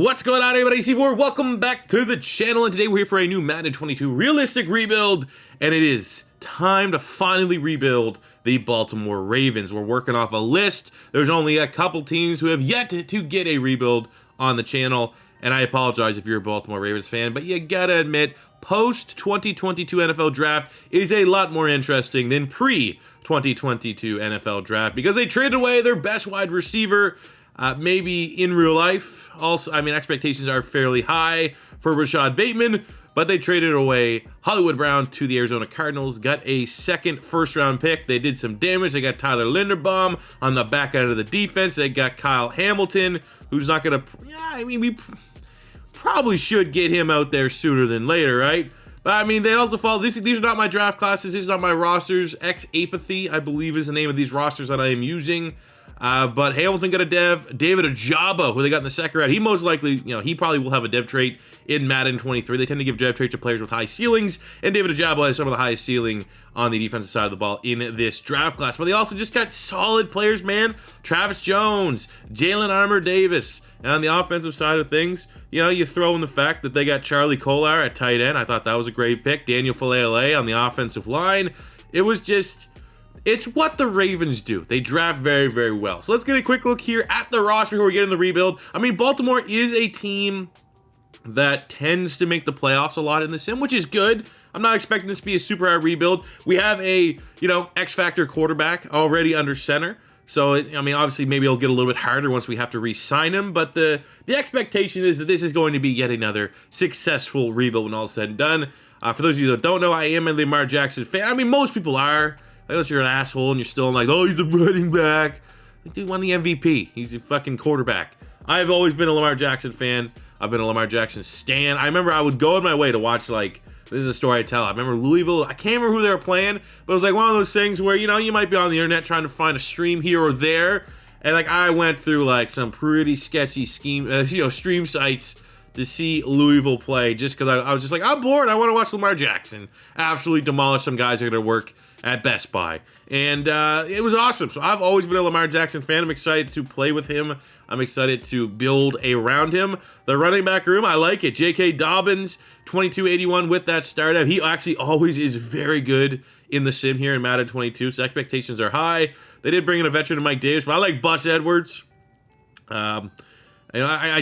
What's going on, everybody? C4, welcome back to the channel, and today we're here for a new Madden 22 realistic rebuild, and it is time to finally rebuild the Baltimore Ravens. We're working off a list. There's only a couple teams who have yet to get a rebuild on the channel, and I apologize if you're a Baltimore Ravens fan, but you gotta admit, post-2022 NFL draft is a lot more interesting than pre-2022 NFL draft because they traded away their best wide receiver. Maybe in real life, also, I mean, expectations are fairly high for Rashad Bateman, but they traded away Hollywood Brown to the Arizona Cardinals, got a second first-round pick. They did some damage. They got Tyler Linderbaum on the back end of the defense. They got Kyle Hamilton, who's not going to, we probably should get him out there sooner than later, right? But I mean, they also fall. These are not my draft classes. These are not my rosters. X-Apathy, I believe, is the name of these rosters that I am using. But Hamilton got a dev. David Ojabo, who they got in the second round, he most likely, he probably will have a dev trait in Madden 23. They tend to give dev traits to players with high ceilings, and David Ojabo has some of the highest ceiling on the defensive side of the ball in this draft class. But they also just got solid players, man. Travis Jones, Jalen Armour Davis. And on the offensive side of things, you throw in the fact that they got Charlie Kolar at tight end. I thought that was a great pick. Daniel Falele on the offensive line. It was just... It's what the Ravens do. They draft very, very well. So let's get a quick look here at the roster before we get in the rebuild. I mean, Baltimore is a team that tends to make the playoffs a lot in the sim, which is good. I'm not expecting this to be a super hard rebuild. We have a, X-Factor quarterback already under center. So, obviously, maybe it'll get a little bit harder once we have to re-sign him. But the expectation is that this is going to be yet another successful rebuild when all is said and done. For those of you that don't know, I am a Lamar Jackson fan. I mean, most people are. Unless you're an asshole and you're still like, oh, he's a running back. The dude won the MVP. He's a fucking quarterback. I've always been a Lamar Jackson fan. I've been a Lamar Jackson stan. I remember I would go on my way to watch, this is a story I tell. I remember Louisville. I can't remember who they were playing, but it was like one of those things where, you might be on the internet trying to find a stream here or there. And I went through some pretty sketchy stream sites to see Louisville play just because I was just like, I'm bored. I want to watch Lamar Jackson absolutely demolish some guys that are going to work at Best Buy. And it was awesome. So I've always been a Lamar Jackson fan. I'm excited to play with him. I'm excited to build around him. The running back room, I like it. J.K. Dobbins, 2281 with that start out. He actually always is very good in the sim here in Madden 22, so expectations are high. They did bring in a veteran of Mike Davis, but I like Bus Edwards. I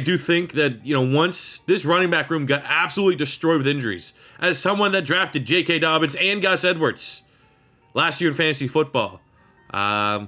do think that, once this running back room got absolutely destroyed with injuries, as someone that drafted J.K. Dobbins and Gus Edwards last year in fantasy football, you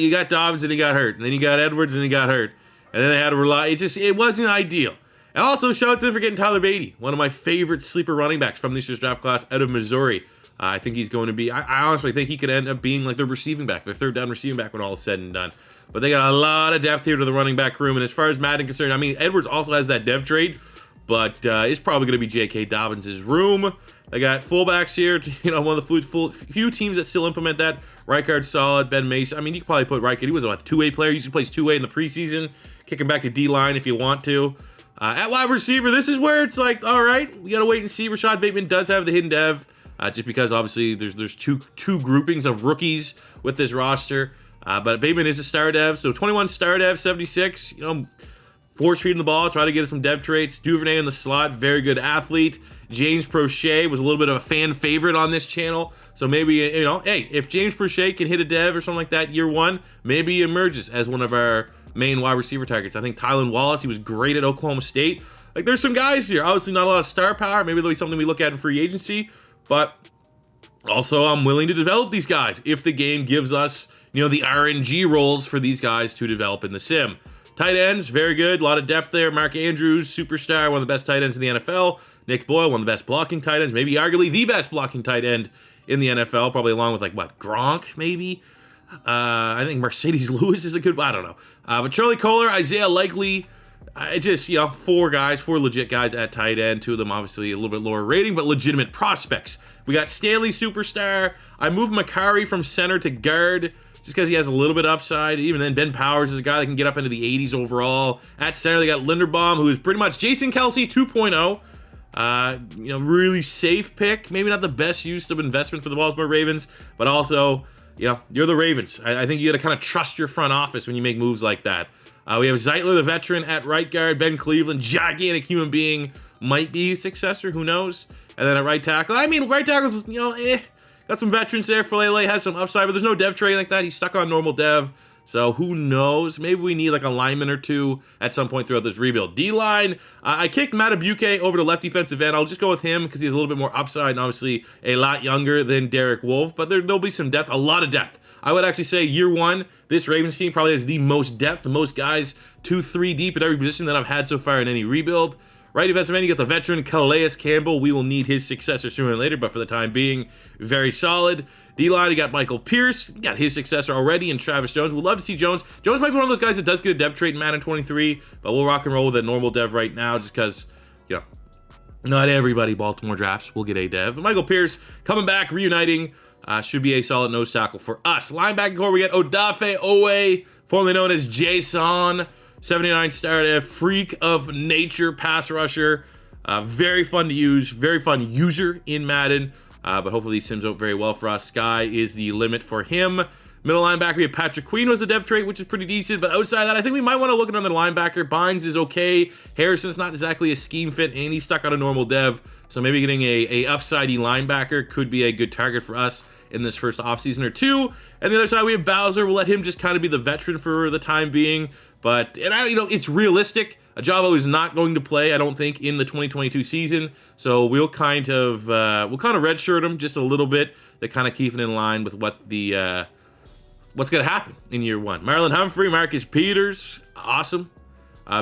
got Dobbins and he got hurt, and then you got Edwards and he got hurt, and then they had to rely. It wasn't ideal. And also shout out to them for getting Tyler Beatty, one of my favorite sleeper running backs from this year's draft class out of Missouri. I think he's going to be. I honestly think he could end up being like the receiving back, the third down receiving back when all is said and done. But they got a lot of depth here to the running back room, and as far as Madden concerned, Edwards also has that dev trade, but it's probably going to be J.K. Dobbins' room. They got fullbacks here, one of the few teams that still implement that. Reichard's solid, Ben Mason. You could probably put Reichard. He was a two-way player. He usually plays two-way in the preseason. Kick him back to D-line if you want to. At wide receiver, this is where it's like, all right, we got to wait and see. Rashad Bateman does have the hidden dev, just because obviously there's two groupings of rookies with this roster. But Bateman is a star dev, so 21 star dev, 76, force feeding the ball, try to get some dev traits. Duvernay in the slot, very good athlete. James Prochet was a little bit of a fan favorite on this channel. So maybe, hey, if James Prochet can hit a dev or something like that year one, maybe he emerges as one of our main wide receiver targets. I think Tylan Wallace, he was great at Oklahoma State. There's some guys here. Obviously not a lot of star power. Maybe there'll be something we look at in free agency. But also I'm willing to develop these guys if the game gives us, the RNG roles for these guys to develop in the sim. Tight ends, very good. A lot of depth there. Mark Andrews, superstar, one of the best tight ends in the NFL. Nick Boyle, one of the best blocking tight ends, maybe arguably the best blocking tight end in the NFL, probably along with Gronk, maybe. I think Mercedes Lewis is a good, I don't know. But Charlie Kolar, Isaiah Likely, it's just, four legit guys at tight end. Two of them obviously a little bit lower rating, but legitimate prospects. We got Stanley, superstar. I moved Macari from center to guard, just because he has a little bit upside. Even then, Ben Powers is a guy that can get up into the 80s overall. At center, they got Linderbaum, who is pretty much Jason Kelsey 2.0. Really safe pick. Maybe not the best use of investment for the Baltimore Ravens, but also, you're the Ravens. I think you got to kind of trust your front office when you make moves like that. We have Zeitler, the veteran, at right guard. Ben Cleveland, gigantic human being, might be his successor. Who knows? And then at right tackle. I mean, right tackle's, got some veterans there. Falele has some upside, but there's no dev trade like that. He's stuck on normal dev. So who knows? Maybe we need like a lineman or two at some point throughout this rebuild. D-line, I kicked Matabuke over to left defensive end. I'll just go with him because he's a little bit more upside and obviously a lot younger than Derek Wolfe. But there'll be some depth, a lot of depth. I would actually say year one, this Ravens team probably has the most depth, the most guys 2-3 deep at every position that I've had so far in any rebuild. Right defensive end, you got the veteran Calais Campbell. We will need his successor sooner or later, but for the time being, very solid. D-line, you got Michael Pierce. You got his successor already in Travis Jones. We'd love to see Jones. Jones might be one of those guys that does get a dev trait in Madden 23, but we'll rock and roll with a normal dev right now just because, not everybody Baltimore drafts will get a dev. Michael Pierce coming back, reuniting. Should be a solid nose tackle for us. Linebacker core, we got Odafe Owe, formerly known as Jason. 79 star, freak of nature pass rusher. Very fun to use, very fun user in Madden. But hopefully he sims out very well for us. Sky is the limit for him. Middle linebacker, we have Patrick Queen was a dev trait, which is pretty decent. But outside of that, I think we might want to look at another linebacker. Bynes is okay. Harrison's not exactly a scheme fit, and he's stuck on a normal dev. So maybe getting a upsidey linebacker could be a good target for us in this first offseason or two. And the other side, we have Bowser. We'll let him just kind of be the veteran for the time being. But, it's realistic. Ajabo is not going to play, I don't think, in the 2022 season. So we'll kind of redshirt him just a little bit to kind of keep it in line with what the what's going to happen in year one. Marlon Humphrey, Marcus Peters, awesome.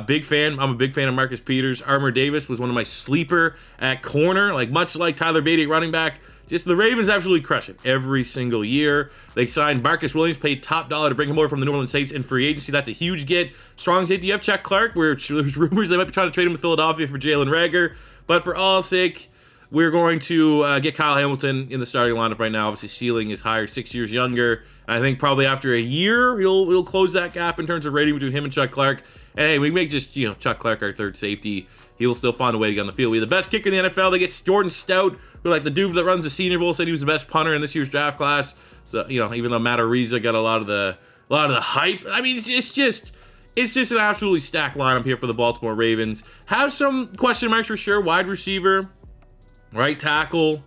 Big fan. I'm a big fan of Marcus Peters. Armour Davis was one of my sleeper at corner, much like Tyler Beatty at running back. Just the Ravens absolutely crush it every single year. They signed Marcus Williams, paid top dollar to bring him over from the New Orleans Saints in free agency. That's a huge get. Strong safety, you have Chuck Clark, where there's rumors they might be trying to trade him to Philadelphia for Jalen Reagor. But for all sake, we're going to get Kyle Hamilton in the starting lineup right now. Obviously, ceiling is higher, 6 years younger. I think probably after a year, he'll close that gap in terms of rating between him and Chuck Clark. And hey, we can make just, Chuck Clark our third safety. He will still find a way to get on the field. We have the best kicker in the NFL. They get Jordan Stout, who, the dude that runs the Senior Bowl, said he was the best punter in this year's draft class. So, even though Matt Ariza got a lot of the hype. I mean, it's just an absolutely stacked lineup here for the Baltimore Ravens. Have some question marks for sure. Wide receiver, right tackle.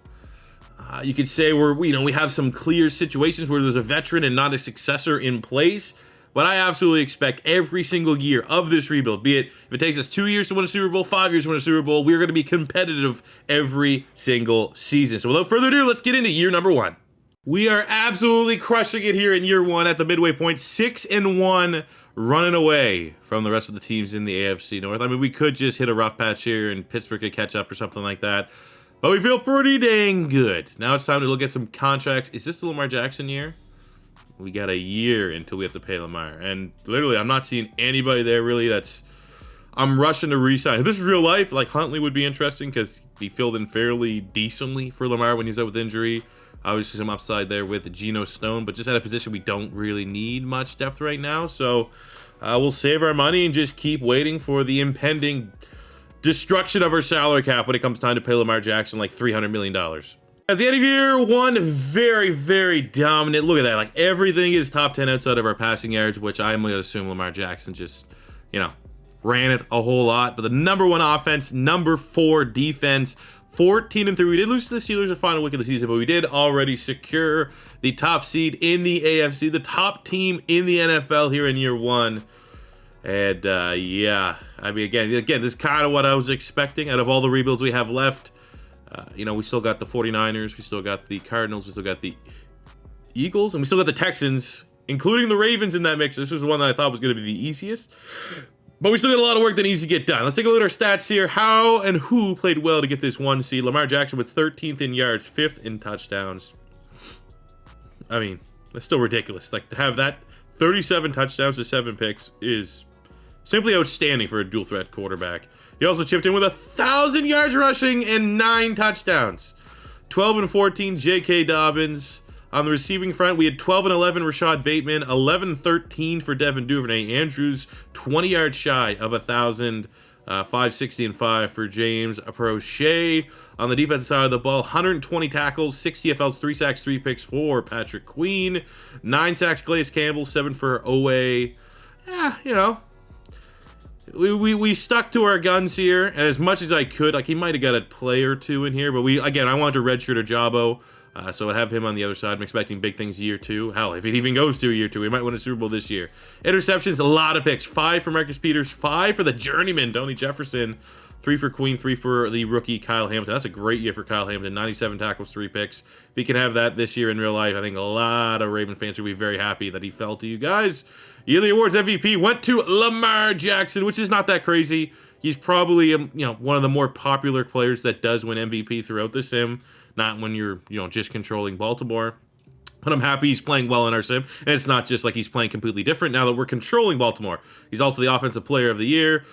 You could say we have some clear situations where there's a veteran and not a successor in place. But I absolutely expect every single year of this rebuild, be it if it takes us 2 years to win a Super Bowl, 5 years to win a Super Bowl, we're going to be competitive every single season. So without further ado, let's get into year number one. We are absolutely crushing it here in year one at the midway point, 6-1, running away from the rest of the teams in the AFC North. I mean, we could just hit a rough patch here and Pittsburgh could catch up or something like that. But we feel pretty dang good. Now it's time to look at some contracts. Is this the Lamar Jackson year? We got a year until we have to pay Lamar. And literally, I'm not seeing anybody there really I'm rushing to re-sign. If this is real life, Huntley would be interesting because he filled in fairly decently for Lamar when he was out with injury. Obviously, some upside there with Geno Stone, but just at a position we don't really need much depth right now. So we'll save our money and just keep waiting for the impending destruction of our salary cap when it comes time to pay Lamar Jackson $300 million. At the end of year one, very, very dominant. Look at that. Everything is top 10 outside of our passing yards, which I'm going to assume Lamar Jackson just, ran it a whole lot. But the number one offense, number 4 defense, 14-3. We did lose to the Steelers the final week of the season, but we did already secure the top seed in the AFC, the top team in the NFL here in year one. And yeah, I mean, again, this is kind of what I was expecting out of all the rebuilds we have left. We still got the 49ers, we still got the Cardinals, we still got the Eagles, and we still got the Texans, including the Ravens in that mix. This was the one that I thought was going to be the easiest. But we still got a lot of work that needs to get done. Let's take a look at our stats here. How and who played well to get this 1 seed? Lamar Jackson with 13th in yards, 5th in touchdowns. I mean, that's still ridiculous. To have that 37 touchdowns to 7 picks is simply outstanding for a dual threat quarterback. He also chipped in with 1,000 yards rushing and 9 touchdowns. 12-14, J.K. Dobbins. On the receiving front, we had 12-11 Rashad Bateman, 11-13 for Devin Duvernay. Andrews, 20 yards shy of 1,000, 560-5 for James Prochet. On the defensive side of the ball, 120 tackles, 6 TFLs, 3 sacks, 3 picks for Patrick Queen. 9 sacks, Calais Campbell, 7 for Owe. Yeah, we stuck to our guns here, and as much as I could, like he might have got a play or two in here, but I wanted to redshirt Ajabo, so I'd have him on the other side. I'm expecting big things year 2. Hell, if it even goes to year 2, we might win a Super Bowl this year. Interceptions, a lot of picks. 5 for Marcus Peters, 5 for the journeyman, Tony Jefferson, 3 for Queen, 3 for the rookie Kyle Hamilton. That's a great year for Kyle Hamilton. 97 tackles, 3 picks. If he can have that this year in real life, I think a lot of Raven fans will be very happy that he fell to you guys. Yearly Awards MVP went to Lamar Jackson, which is not that crazy. He's probably one of the more popular players that does win MVP throughout the sim, not when you're just controlling Baltimore. But I'm happy he's playing well in our sim, and it's not just like he's playing completely different now that we're controlling Baltimore. He's also the Offensive Player of the Year.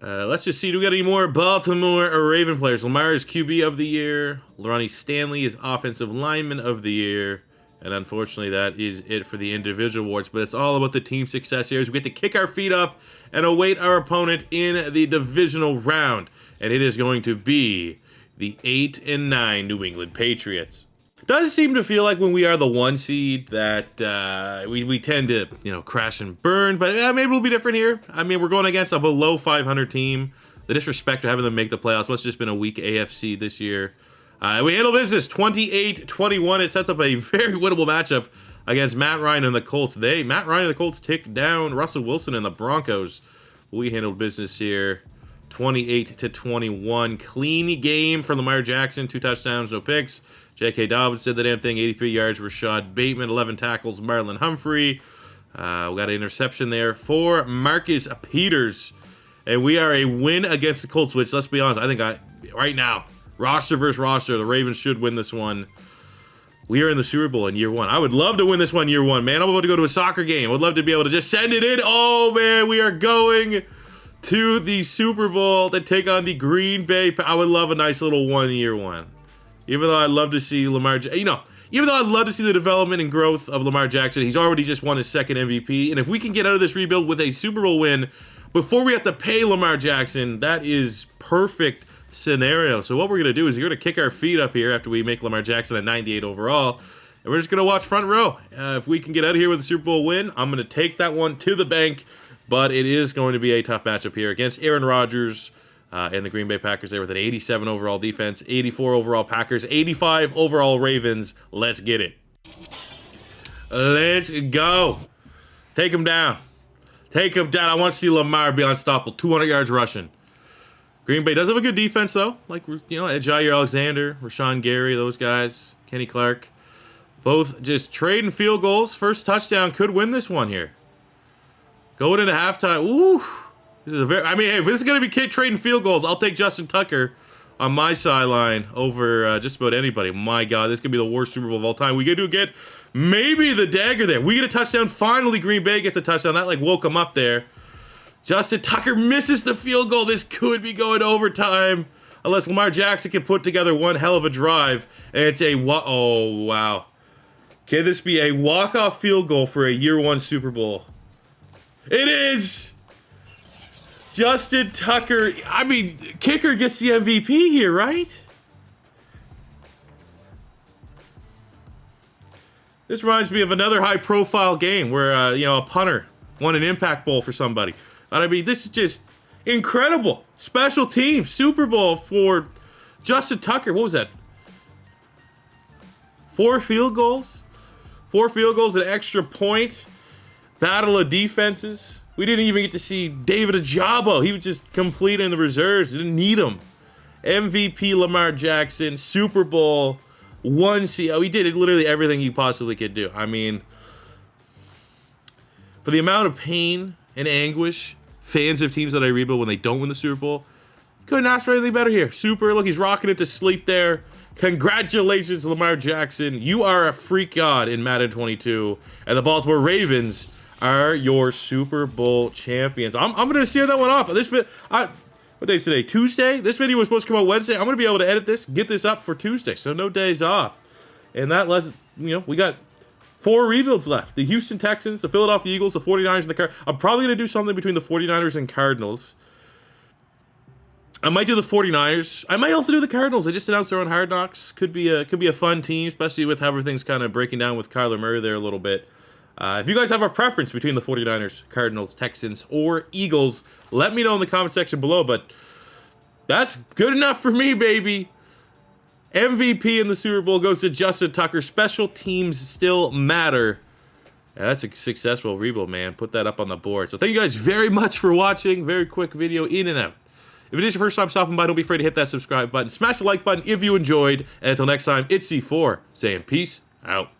Let's just see, do we got any more Baltimore or Raven players? Lamar is QB of the Year. Ronnie Stanley is Offensive Lineman of the Year. And unfortunately, that is it for the individual awards. But it's all about the team success here. We get to kick our feet up and await our opponent in the divisional round. And it is going to be the 8-9 New England Patriots. It does seem to feel like when we are the 1 seed that we tend to, crash and burn. But maybe it'll be different here. I mean, we're going against a below 500 team. The disrespect of having them make the playoffs must have just been a weak AFC this year. We handle business 28-21. It sets up a very winnable matchup against Matt Ryan and the Colts. Matt Ryan and the Colts take down Russell Wilson and the Broncos. We handled business here 28-21. Clean game for Lamar Jackson. 2 touchdowns, no picks. J.K. Dobbins did the damn thing. 83 yards. Rashad Bateman, 11 tackles. Marlon Humphrey. We got an interception there for Marcus Peters. And we are a win against the Colts, which, let's be honest, I think right now, roster versus roster, the Ravens should win this one. We are in the Super Bowl in year 1. I would love to win this one year 1, man. I'm about to go to a soccer game. I would love to be able to just send it in. Oh, man, we are going to the Super Bowl to take on the Green Bay. I would love a nice little 1 year 1. Even though I'd love to see Lamar, even though I'd love to see the development and growth of Lamar Jackson, he's already just won his 2nd MVP. And if we can get out of this rebuild with a Super Bowl win before we have to pay Lamar Jackson, that is perfect scenario. So what we're going to do is we're going to kick our feet up here after we make Lamar Jackson at 98 overall. And we're just going to watch front row. If we can get out of here with a Super Bowl win, I'm going to take that one to the bank. But it is going to be a tough matchup here against Aaron Rodgers and the Green Bay Packers there with an 87 overall defense, 84 overall Packers, 85 overall Ravens. Let's get it. Let's go. Take him down. Take him down. I want to see Lamar be unstoppable. 200 yards rushing. Green Bay does have a good defense, though. Like, Jair Alexander, Rashawn Gary, those guys, Kenny Clark. Both just trading field goals. First touchdown could win this one here. Going into halftime. Ooh. This is if this is going to be trading field goals, I'll take Justin Tucker on my sideline over just about anybody. My God, this could be the worst Super Bowl of all time. We do get maybe the dagger there. We get a touchdown. Finally, Green Bay gets a touchdown. That, woke them up there. Justin Tucker misses the field goal. This could be going to overtime unless Lamar Jackson can put together one hell of a drive. And it's oh, wow. Can this be a walk-off field goal for a year 1 Super Bowl? It is! Justin Tucker. Kicker gets the MVP here, right? This reminds me of another high-profile game where, a punter won an impact bowl for somebody. This is just incredible. Special team, Super Bowl for Justin Tucker. What was that? 4 field goals? 4 field goals, an extra point. Battle of defenses. We didn't even get to see David Ajabo. He was just completing the reserves. We didn't need him. MVP Lamar Jackson, Super Bowl, 1 seed. He did literally everything he possibly could do. For the amount of pain and anguish fans of teams that I rebuild when they don't win the Super Bowl, couldn't ask for anything better here. Look, he's rocking it to sleep there. Congratulations, Lamar Jackson. You are a freak god in Madden 22. And the Baltimore Ravens are your Super Bowl champions. I'm going to steer that one off. What day is today? Tuesday? This video was supposed to come out Wednesday. I'm going to be able to edit this, get this up for Tuesday. So no days off. And that lets, we got 4 rebuilds left. The Houston Texans, the Philadelphia Eagles, the 49ers, and the Cardinals. I'm probably going to do something between the 49ers and Cardinals. I might do the 49ers. I might also do the Cardinals. They just announced their own Hard Knocks. Could be a fun team, especially with how everything's kind of breaking down with Kyler Murray there a little bit. If you guys have a preference between the 49ers, Cardinals, Texans, or Eagles, let me know in the comment section below, but that's good enough for me, baby. MVP in the Super Bowl goes to Justin Tucker. Special teams still matter. Yeah, that's a successful rebuild, man. Put that up on the board. So thank you guys very much for watching. Very quick video, in and out. If it is your first time stopping by, don't be afraid to hit that subscribe button. Smash the like button if you enjoyed. And until next time, it's C4 saying peace out.